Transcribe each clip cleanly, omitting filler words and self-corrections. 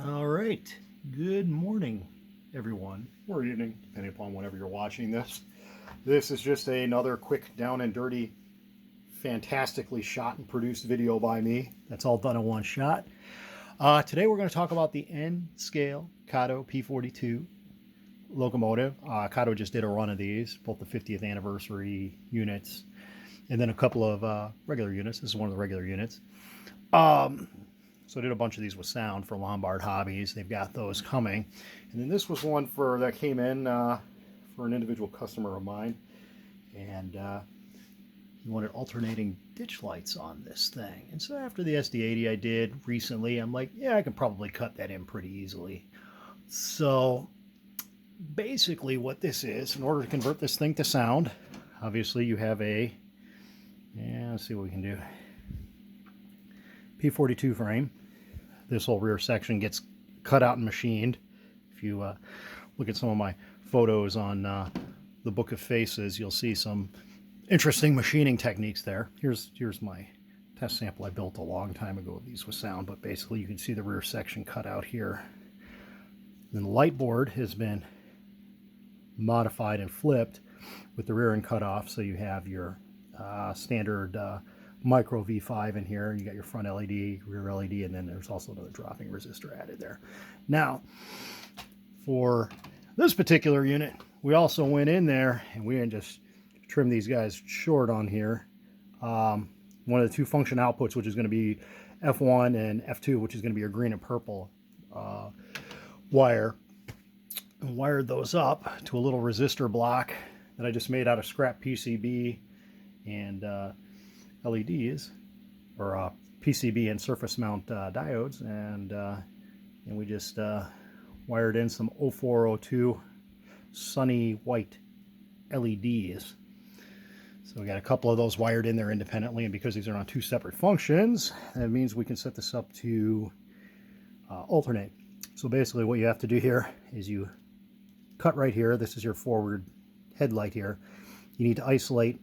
All right. Good morning, everyone, or evening, depending upon whenever you're watching this. This is just another quick, down and dirty, fantastically shot and produced video by me. That's all done in one shot. Today we're going to talk about the N-scale Kato P42 locomotive. Kato just did a run of these, both the 50th anniversary units, and then a couple of regular units. This is one of the regular units. So I did a bunch of these with sound for Lombard Hobbies. They've got those coming. And then this was one that came in for an individual customer of mine. And he wanted alternating ditch lights on this thing. And so after the SD80 I did recently, I'm like, yeah, I can probably cut that in pretty easily. So basically what this is, in order to convert this thing to sound, obviously you have let's see what we can do. P42 frame. This whole rear section gets cut out and machined. If you look at some of my photos on the Book of Faces, you'll see some interesting machining techniques there. Here's my test sample I built a long time ago of these with sound, but basically you can see the rear section cut out here. Then the light board has been modified and flipped with the rear end cut off, so you have your standard micro V5 in here. You got your front LED, rear LED, and then there's also another dropping resistor added there. Now, for this particular unit, we also went in there and we didn't just trim these guys short on here. One of the two function outputs, which is going to be F1 and F2, which is going to be your green and purple wire, and wired those up to a little resistor block that I just made out of scrap PCB and LEDs, or PCB and surface mount diodes, and we just wired in some 0402 sunny white LEDs. So we got a couple of those wired in there independently, and because these are on two separate functions, that means we can set this up to alternate. So basically what you have to do here is you cut right here. This is your forward headlight here. You need to isolate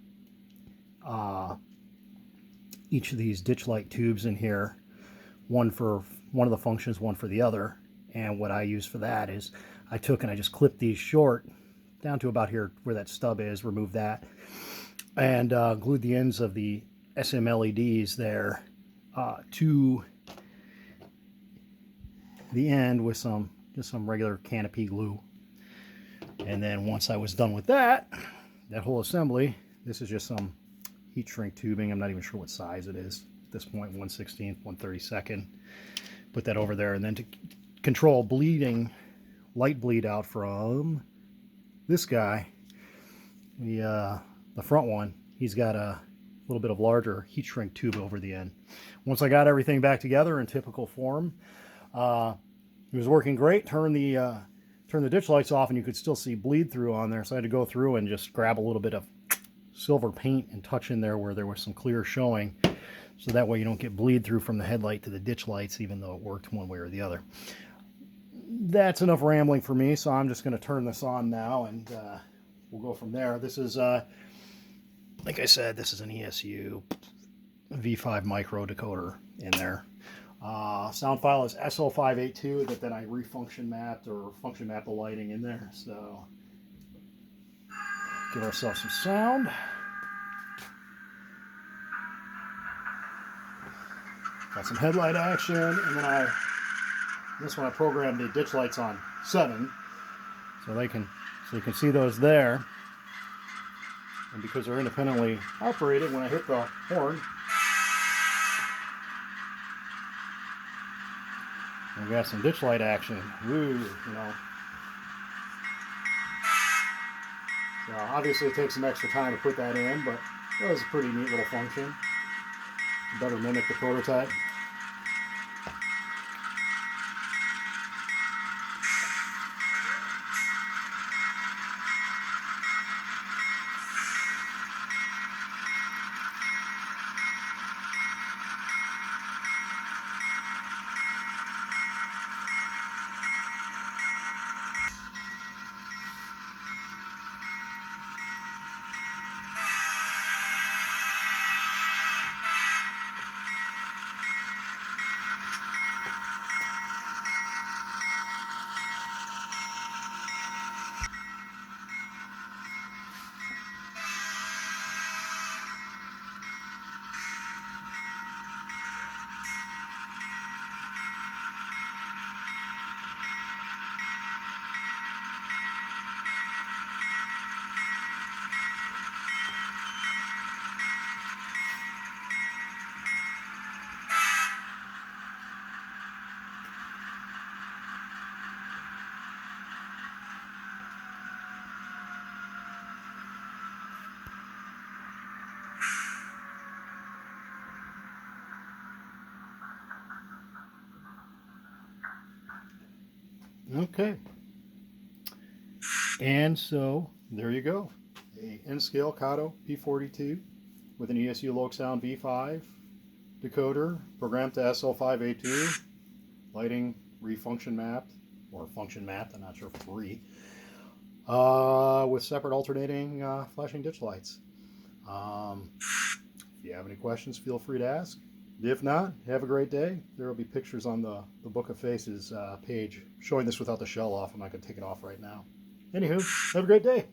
each of these ditch light tubes in here, one for one of the functions, one for the other. And what I use for that is I took and I just clipped these short down to about here where that stub is, removed that, and glued the ends of the SMLEDs there to the end with just some regular canopy glue. And then once I was done with that whole assembly, this is just some heat shrink tubing. I'm not even sure what size it is at this point, 1/16, 1/32. Put that over there, and then to control bleeding, light bleed out from this guy, the front one, he's got a little bit of larger heat shrink tube over the end. Once I got everything back together in typical form, it was working great. Turn the ditch lights off and you could still see bleed through on there, so I had to go through and just grab a little bit of silver paint and touch in there where there was some clear showing, so that way you don't get bleed through from the headlight to the ditch lights, even though it worked one way or the other. That's enough rambling for me, so I'm just going to turn this on now, and we'll go from there. This is, like I said, this is an ESU V5 micro decoder in there. Sound file is SL582 that then I refunction mapped or function mapped the lighting in there. So give ourselves some sound. Got some headlight action, and then this one I programmed the ditch lights on 7, so you can see those there. And because they're independently operated, when I hit the horn, we got some ditch light action. Woo, you know. So obviously it takes some extra time to put that in, but it was a pretty neat little function. To better mimic the prototype. Okay. And so there you go. A N-scale Kato P42 with an ESU LokSound V5 decoder programmed to SL5A2, lighting refunction mapped, or function mapped, I'm not sure if it's with separate alternating flashing ditch lights. If you have any questions, feel free to ask. If not, have a great day. There will be pictures on the Book of Faces page showing this without the shell off. I'm not going to take it off right now. Anywho, have a great day.